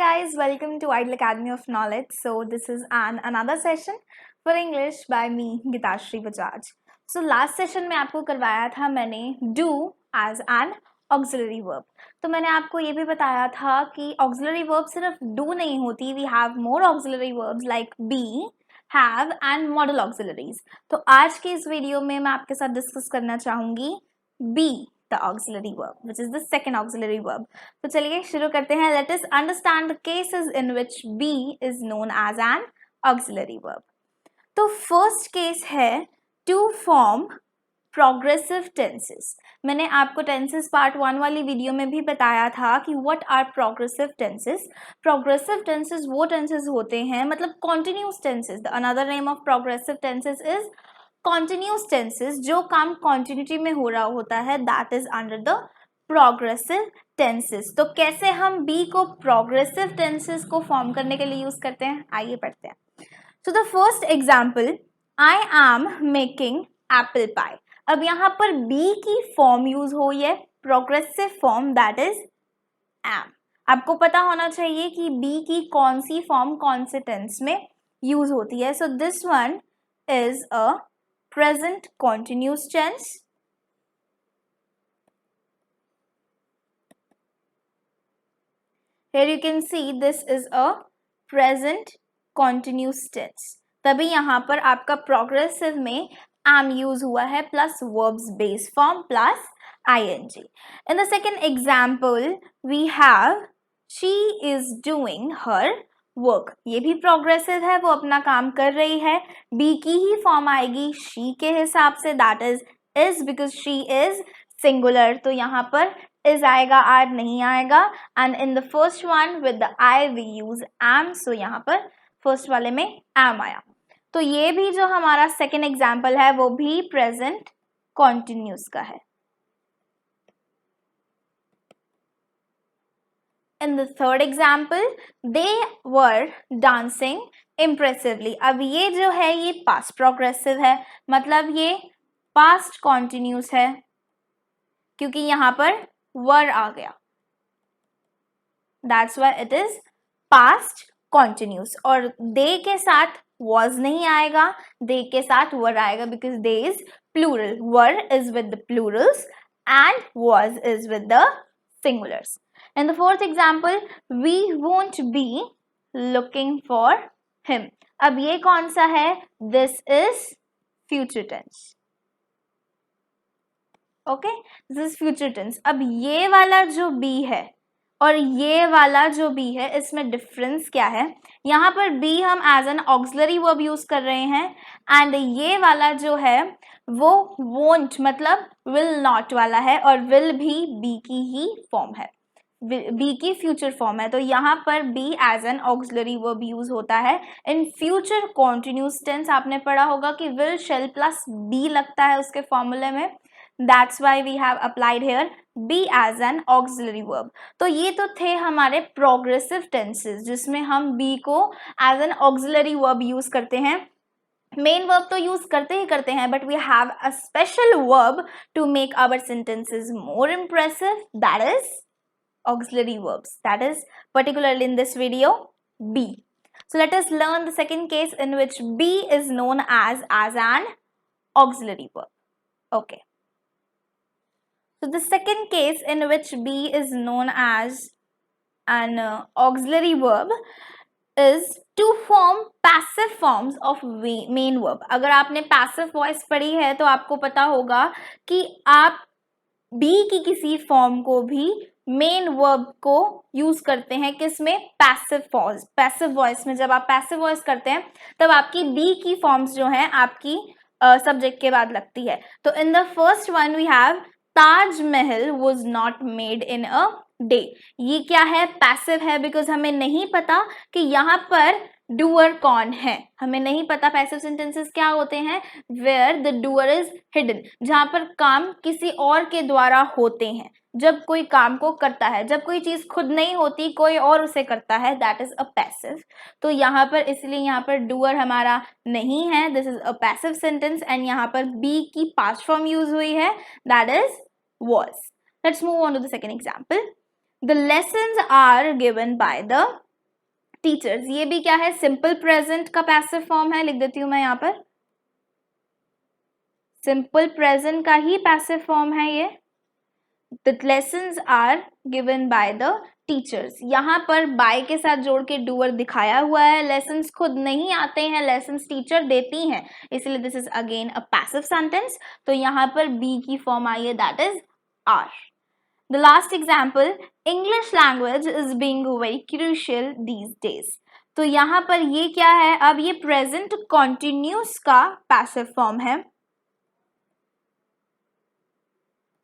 guys, welcome to Idle Academy of Knowledge. So this is another session for English by me, Gitashri Bajaj. So last session में आपको करवाया था मैंने do as an auxiliary verb. तो मैंने आपको ये भी बताया था कि auxiliary verb सिर्फ do नहीं होती, we have more auxiliary verbs like be, have and modal auxiliaries. तो आज के इस वीडियो में मैं आपके साथ डिस्कस करना चाहूँगी be the auxiliary verb, which is the second auxiliary verb. तो चलिए शुरू करते हैं. Let us understand the cases in which be is known as an auxiliary verb. तो first case है to form progressive tenses. मैंने आपको tenses part 1 वाली वीडियो में भी बताया था कि what are progressive tenses. Progressive tenses वो tenses होते हैं, मतलब continuous tenses. The another name of progressive tenses is continuous tenses. जो काम continuity में हो रहा होता है that is under the progressive tenses. तो कैसे हम be को progressive tenses को form करने के लिए यूज करते हैं, आइए पढ़ते हैं. So the first example, I am making apple pie. अब यहाँ पर be की form यूज हो है progressive form that is am. आपको पता होना चाहिए कि be की कौन सी form कौन से tense में यूज होती है. So this one is a present continuous tense. Here you can see this is a present continuous tense. तभी यहाँ पर आपका progressive में am use हुआ है plus verbs base form plus ing. In the second example we have she is doing her work. ये भी progressive है, वो अपना काम कर रही है. be की ही फॉर्म आएगी she के हिसाब से, that is because she is singular. तो यहाँ पर is आएगा, are नहीं आएगा. and in the first one with the I we use am. so यहाँ पर first वाले में am आया. तो ये भी जो हमारा second example है वो भी present continuous का है. In the third example, they were dancing impressively. अब ये जो है ये past progressive है, मतलब ये past continuous है क्योंकि यहाँ पर were आ गया. That's why it is past continuous. और they के साथ was नहीं आएगा, they के साथ were आएगा because they is plural. Were is with the plurals and was is with the singulars. In the fourth example, we won't be looking for him. अब ये कौन सा है? This is future tense. Okay, this is future tense. अब ये वाला जो be है और ये वाला जो be है, इसमें difference क्या है? यहाँ पर be हम as an auxiliary verb use कर रहे हैं and ये वाला जो है वो won't मतलब will not वाला है और will भी be की ही form है. be की future form है. तो यहाँ पर be as an auxiliary verb use होता है. in future continuous tense आपने पढ़ा होगा कि will, shall plus be लगता है उसके फॉर्मूले में. That's why we have applied here be as an auxiliary verb. तो ये तो थे हमारे progressive tenses जिसमें हम be को as an auxiliary verb use करते हैं. मेन वर्ब तो यूज करते ही करते हैं, but we have a special verb to make our sentences more impressive, that is auxiliary verbs. That is particularly in this video be. So let us learn the second case in which be is known as an auxiliary verb. Okay. So the second case in which be is known as an auxiliary verb is to form passive forms of main verb. अगर आपने passive voice पढ़ी है तो आपको पता होगा कि आप be की किसी फॉर्म को भी मेन वर्ब को यूज करते हैं. किसमें? पैसिव वॉइस में. जब आप पैसिव वॉइस करते हैं तब आपकी बी की फॉर्म्स जो हैं आपकी सब्जेक्ट के बाद लगती है. तो in the first one we have Taj Mahal was not made in a day. ये क्या है? पैसिव है बिकॉज हमें नहीं पता कि यहाँ पर डूअर कौन है. हमें नहीं पता. पैसिव सेंटेंसेस क्या होते हैं? Where the doer is hidden, जहां पर काम किसी और के द्वारा होते हैं. जब कोई काम को करता है, जब कोई चीज खुद नहीं होती कोई और उसे करता है, दैट इज अ पैसिव. तो यहाँ पर इसलिए यहाँ पर डूअर हमारा नहीं है, this is a passive sentence. And यहाँ पर बी की पास्ट फॉर्म यूज हुई है, that is was. Let's move on to the second example. The lessons are given by the teachers, ये भी क्या है, सिंपल प्रेजेंट का पैसिव फॉर्म है, लिख देती हूं मैं यहाँ पर, सिंपल प्रेजेंट का ही पैसिव फॉर्म है ये। The lessons are given by the teachers, यहाँ पर by के साथ जोड़ के doer दिखाया हुआ है, lessons खुद नहीं आते हैं, lessons टीचर देती हैं, इसलिए this is again a passive sentence। तो यहाँ पर be की फॉर्म आई है, that is are। The last example, English language is being very crucial these days। तो यहाँ पर ये क्या है, अब ये present continuous का passive form है,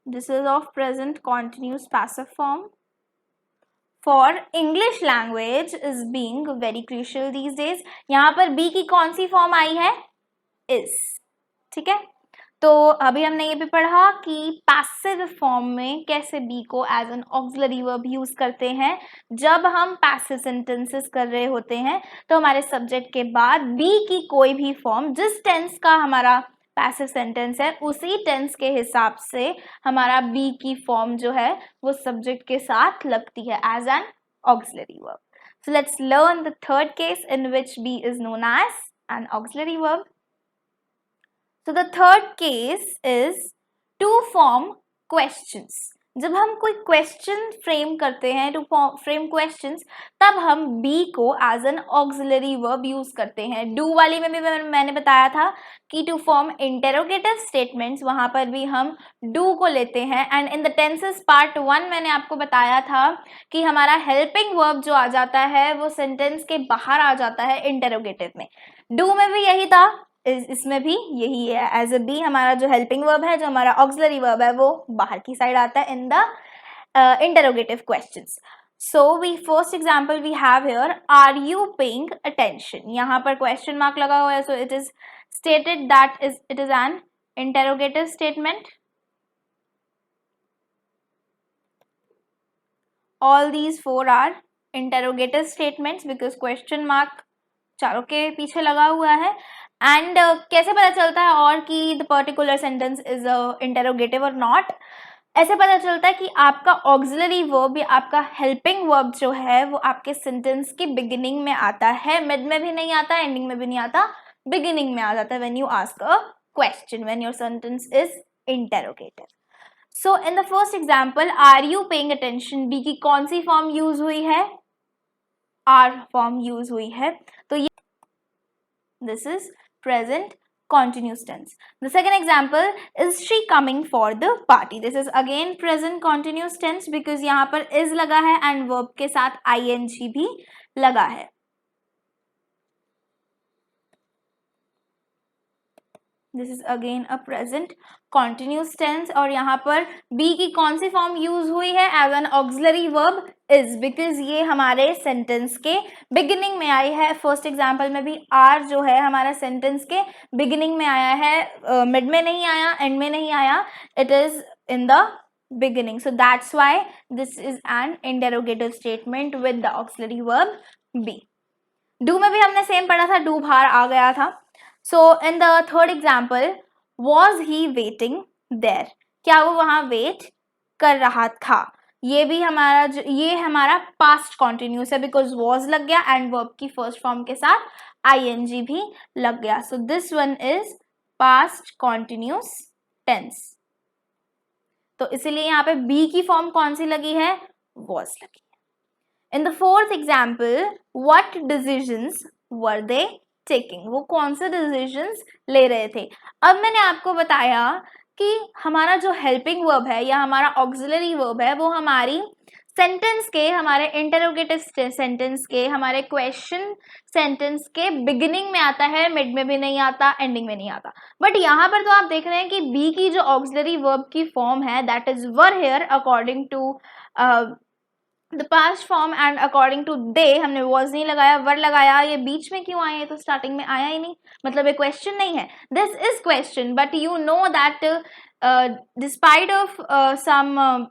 this is of present continuous passive form for English language is being very crucial these days। यहाँ पर be की कौन सी फॉर्म आई है, is, ठीक है। तो अभी हमने ये भी पढ़ा कि पैसिव फॉर्म में कैसे be को as an auxiliary verb use करते हैं। जब हम पैसिव सेंटेंसेस कर रहे होते हैं तो हमारे सब्जेक्ट के बाद be की कोई भी फॉर्म, जिस टेंस का हमारा पैसिव सेंटेंस है उसी टेंस के हिसाब से हमारा be की फॉर्म जो है वो सब्जेक्ट के साथ लगती है as an auxiliary verb. So let's learn the third case in which be is known as an auxiliary verb। So the third case is to form questions। जब हम कोई क्वेश्चन फ्रेम करते हैं, टू फ्रेम क्वेश्चंस, तब हम be को as an auxiliary verb use करते हैं। डू वाली में भी मैंने बताया था कि टू फॉर्म इंटेरोगेटिव स्टेटमेंट्स, वहां पर भी हम डू को लेते हैं। And in the tenses part 1 मैंने आपको बताया था कि हमारा हेल्पिंग वर्ब जो आ जाता है वो सेंटेंस के बाहर आ जाता है इंटेरोगेटिव में। डू में भी यही था, इसमें भी यही है। एज ए बी हमारा जो हेल्पिंग वर्ब है, जो हमारा ऑक्सिलरी वर्ब है, वो बाहर की साइड आता है in the interrogative questions. So we first example we have here, are you paying attention. यहाँ पर क्वेश्चन मार्क लगा हुआ है, so it is stated that it is an interrogative statement. All these 4 are interrogative statements because question mark चारों के पीछे लगा हुआ है। एंड कैसे पता चलता है और कि the particular sentence is interrogative और नॉट, ऐसे पता चलता है कि आपका ऑक्सिलरी वर्ब या आपका हेल्पिंग वर्ब जो है वो आपके सेंटेंस की बिगिनिंग में आता है, मिड में भी नहीं आता, एंडिंग में भी नहीं आता, बिगिनिंग में आ जाता है when you ask a question, when your sentence is interrogative. So in the first example, are you paying attention, be की कौन सी फॉर्म यूज हुई है, आर फॉर्म यूज हुई है। तो ये this is present continuous tense। The second example, is she coming for the party? This is again present continuous tense because यहाँ पर is लगा है and verb के साथ ing भी लगा है। This is again a present continuous tense और यहाँ पर be की कौन सी फॉर्म यूज हुई है as an auxiliary verb is, because ये हमारे सेंटेंस के बिगिनिंग में आई है। फर्स्ट एग्जाम्पल में भी आर जो है हमारा सेंटेंस के बिगिनिंग में आया है, मिड में नहीं आया, एंड में नहीं आया, it is in the beginning, so that's why this is an interrogative statement with the auxiliary verb be। do में भी हमने सेम पढ़ा था, do बाहर आ गया था। so in the third example, was he waiting there? क्या वो वहां वेट कर रहा था? ये भी हमारा ये हमारा पास्ट कॉन्टिन्यूस है बिकॉज was लग गया एंड वर्ब की फर्स्ट फॉर्म के साथ ing भी लग गया। so this one is past continuous tense। तो इसीलिए यहाँ पे be की फॉर्म कौन सी लगी है, was लगी है। In the fourth example, what decisions were they taking? वो कौन से decisions ले रहे थे? अब मैंने आपको बताया कि हमारा जो हेल्पिंग वर्ब है या हमारा ऑक्सिलरी वर्ब है वो हमारी सेंटेंस के, हमारे इंटरोगेटिव सेंटेंस के, हमारे क्वेश्चन सेंटेंस के बिगिनिंग में आता है, मिड में भी नहीं आता, एंडिंग में नहीं आता। बट यहाँ पर तो आप देख रहे हैं कि बी की जो ऑक्सिलरी वर्ब की फॉर्म है that is were here according to the past form and according to they हमने वॉज नहीं लगाया, वर लगाया। ये बीच में क्यों आया है, तो स्टार्टिंग में आया ही नहीं, मतलब ये क्वेश्चन नहीं है। This is question but you know that despite of some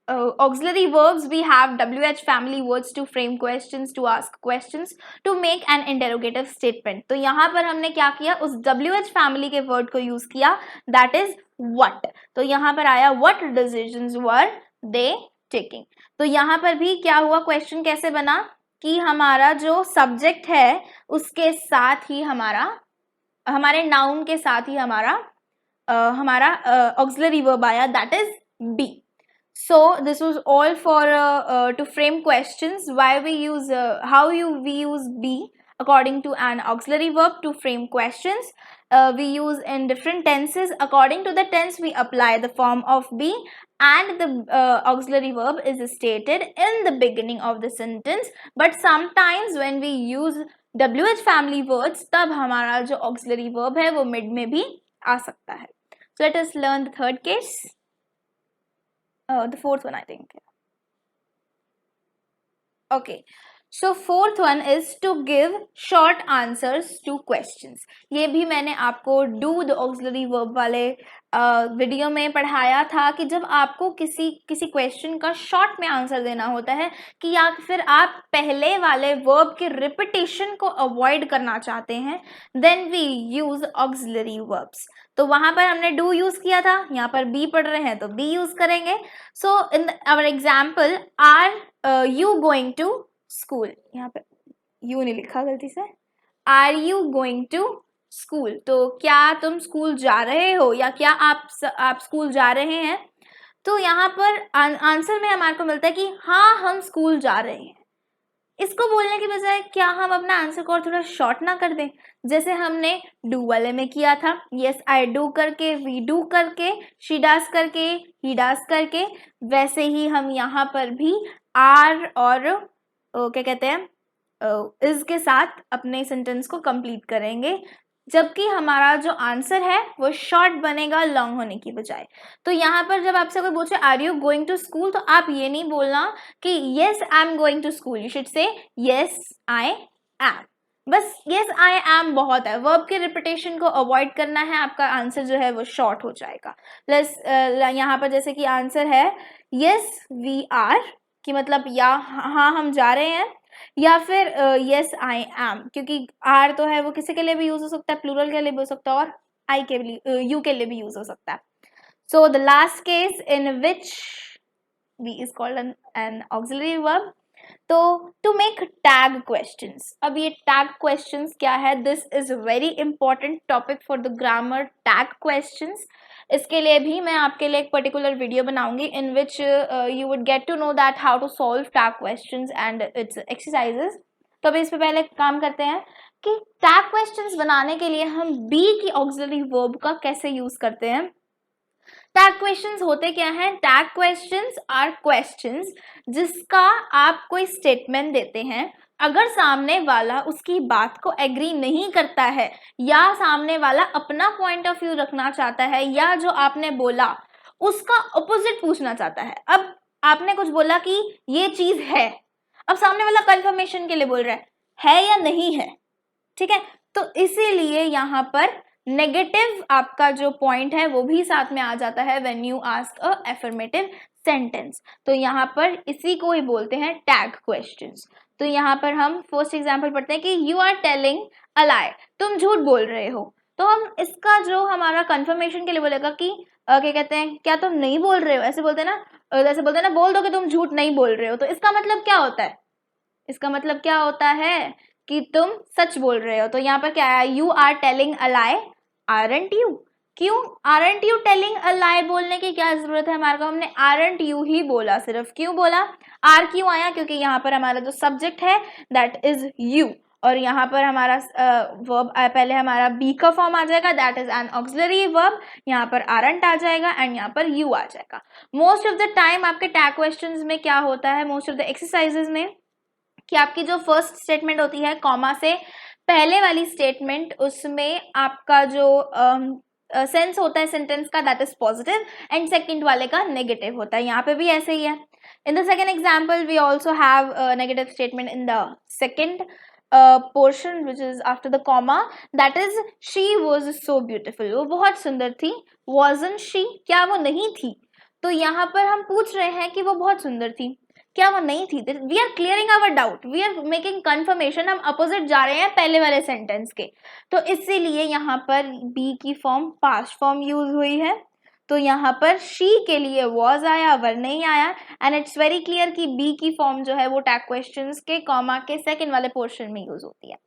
auxiliary verbs we have WH family words to frame questions, to ask questions, to make an interrogative statement। तो यहाँ पर हमने क्या किया, उस WH family के word को use किया, that is what। तो यहाँ पर आया what decisions were they taking। तो यहाँ पर भी क्या हुआ, क्वेश्चन कैसे बना, कि हमारा जो सब्जेक्ट है उसके साथ ही हमारे नाउन के साथ ही हमारा ऑक्सिलरी वर्ब आया, that is be. So this was all for to frame questions. How we use be according to an auxiliary verb to frame questions. We use in different tenses. According to the tense, we apply the form of be, and the auxiliary verb is stated in the beginning of the sentence. But sometimes when we use WH family words, तब हमारा जो auxiliary verb है वो mid में भी आ सकता है. So let us learn the third case. The fourth one, I think. Okay, so fourth one is to give short answers to questions. ये भी मैंने आपको do the auxiliary verb वाले वीडियो में पढ़ाया था कि जब आपको किसी क्वेश्चन का शॉर्ट में आंसर देना होता है कि या फिर आप पहले वाले वर्ब के रिपीटेशन को अवॉइड करना चाहते हैं, then we use auxiliary verbs. तो वहां पर हमने डू यूज किया था, यहाँ पर बी पढ़ रहे हैं तो बी यूज करेंगे. So in our example, are you going to school, यहाँ पे यू नहीं लिखा गलती से, are you going to school. तो क्या तुम स्कूल जा रहे हो या क्या आप स्कूल जा रहे हैं. तो यहाँ पर आंसर में हमारे को मिलता है कि हाँ हम स्कूल जा रहे हैं. इसको बोलने की बजाय क्या हम अपना आंसर को और थोड़ा शॉर्ट ना कर दें, जैसे हमने डू वाले में किया था, यस आई डू करके, वी डू करके, शी डज करके, ही डज करके, वैसे ही हम यहाँ पर भी आर और क्या कहते हैं इज के साथ अपने सेंटेंस को कंप्लीट करेंगे, जबकि हमारा जो आंसर है वो शॉर्ट बनेगा लॉन्ग होने की बजाय. तो यहाँ पर जब आपसे कोई पूछे are you going to school, तो आप ये नहीं बोलना कि yes I am going to school, you should say yes I am. बस येस आई एम बहुत है, वर्ब के रिपीटेशन को अवॉइड करना है, आपका आंसर जो है वो शॉर्ट हो जाएगा. प्लस यहाँ पर जैसे कि आंसर है येस वी आर, कि मतलब या हाँ हम जा रहे हैं, या फिर येस आई एम, क्योंकि आर तो है वो किसी के लिए भी यूज हो सकता है, प्लूरल के लिए भी हो सकता है, और आई के लिए यू के लिए भी यूज हो सकता है. So the last case in which be is called an auxiliary verb. तो टू मेक टैग क्वेश्चंस. अब ये टैग क्वेश्चंस क्या है, this is very important topic for the grammar, tag questions. इसके लिए भी मैं आपके लिए एक पर्टिकुलर वीडियो बनाऊंगी in which you would get to know that how to solve tag questions and its exercises. तो अभी इस पे पहले काम करते हैं कि टैग क्वेश्चंस बनाने के लिए हम बी की ऑक्सिलरी वर्ब का कैसे यूज करते हैं. टैग क्वेश्चंस होते क्या हैं, टैग क्वेश्चंस आर क्वेश्चंस जिसका आप कोई स्टेटमेंट देते हैं, अगर सामने वाला उसकी बात को एग्री नहीं करता है या सामने वाला अपना पॉइंट ऑफ व्यू रखना चाहता है या जो आपने बोला उसका ऑपोजिट पूछना चाहता है. अब आपने कुछ बोला कि ये चीज है, अब सामने वाला कंफर्मेशन के लिए बोल रहा है या नहीं है, ठीक है. तो इसीलिए यहाँ पर नेगेटिव आपका जो पॉइंट है वो भी साथ में आ जाता है when you ask a affirmative sentence. तो यहाँ पर इसी को ही बोलते हैं टैग क्वेश्चंस. तो यहाँ पर हम फर्स्ट एग्जांपल पढ़ते हैं कि यू आर टेलिंग अ लाई, तुम झूठ बोल रहे हो. तो हम इसका जो हमारा कंफर्मेशन के लिए बोलेगा कि क्या कहते हैं, क्या तुम नहीं बोल रहे हो, ऐसे बोलते हैं ना, बोल दो कि तुम झूठ नहीं बोल रहे हो. तो इसका मतलब क्या होता है, इसका मतलब क्या होता है कि तुम सच बोल रहे हो. तो यहाँ पर क्या है, you are telling a lie, aren't you. क्यों aren't you telling a lie बोलने की क्या जरूरत है हमारे को, हमने आरंट यू ही बोला सिर्फ. क्यों बोला, आर क्यों आया, क्योंकि यहाँ पर हमारा जो सब्जेक्ट है दैट इज यू, और यहाँ पर हमारा वर्ब पहले हमारा बी का फॉर्म आ जाएगा, that is an auxiliary verb. यहाँ पर आरंट आ जाएगा एंड यहाँ पर यू आ जाएगा. मोस्ट ऑफ द टाइम आपके टैग क्वेश्चंस में क्या होता है, मोस्ट ऑफ द एक्सरसाइजेज में, कि आपकी जो फर्स्ट स्टेटमेंट होती है कॉमा से पहले वाली स्टेटमेंट, उसमें आपका जो सेंस होता है सेंटेंस का that is positive and second वाले का नेगेटिव होता है. यहाँ पे भी ऐसे ही है. In the second example we also have negative statement in the second portion which is after the comma, that is she was so beautiful, वो बहुत सुंदर थी. वाजंट शी, क्या वो नहीं थी. तो यहाँ पर हम पूछ रहे हैं कि वो बहुत सुंदर थी, क्या वो नहीं थी. We are clearing our doubt, we are making confirmation, हम अपोजिट जा रहे हैं पहले वाले सेंटेंस के. तो इसीलिए यहाँ पर बी की फॉर्म पास्ट फॉर्म यूज हुई है. तो यहाँ पर she के लिए was आया, were नहीं आया, and it's very clear कि be की form जो है वो tag questions के comma के second वाले portion में use होती है.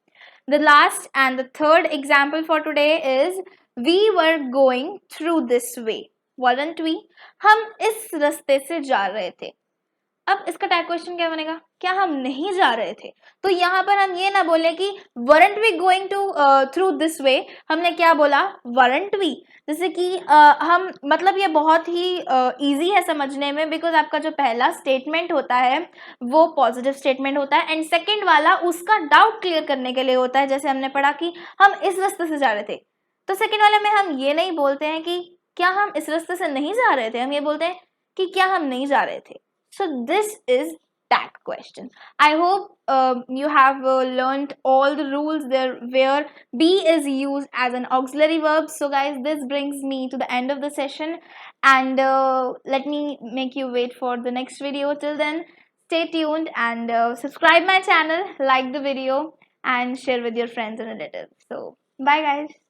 The last and the third example for today is we were going through this way, weren't we? हम इस रास्ते से जा रहे थे. अब इसका टैग क्वेश्चन क्या बनेगा? क्या हम नहीं जा रहे थे? तो यहाँ पर हम ये ना बोले कि weren't we going to through this way, हमने क्या बोला? weren't we. जैसे कि हम मतलब ये बहुत ही easy है समझने में, बिकॉज आपका जो पहला स्टेटमेंट होता है वो पॉजिटिव स्टेटमेंट होता है, एंड सेकेंड वाला उसका डाउट क्लियर करने के लिए होता है. जैसे हमने पढ़ा कि हम इस रास्ते से जा रहे थे, तो सेकेंड वाले में हम ये नहीं बोलते हैं कि क्या हम इस रास्ते से नहीं जा रहे थे, हम ये बोलते हैं कि क्या हम नहीं जा रहे थे. So this is tag question. I hope you have learned all the rules there where be is used as an auxiliary verb. So guys, this brings me to the end of the session, and let me make you wait for the next video. Till then, stay tuned and subscribe my channel, like the video, and share with your friends and relatives. So bye guys.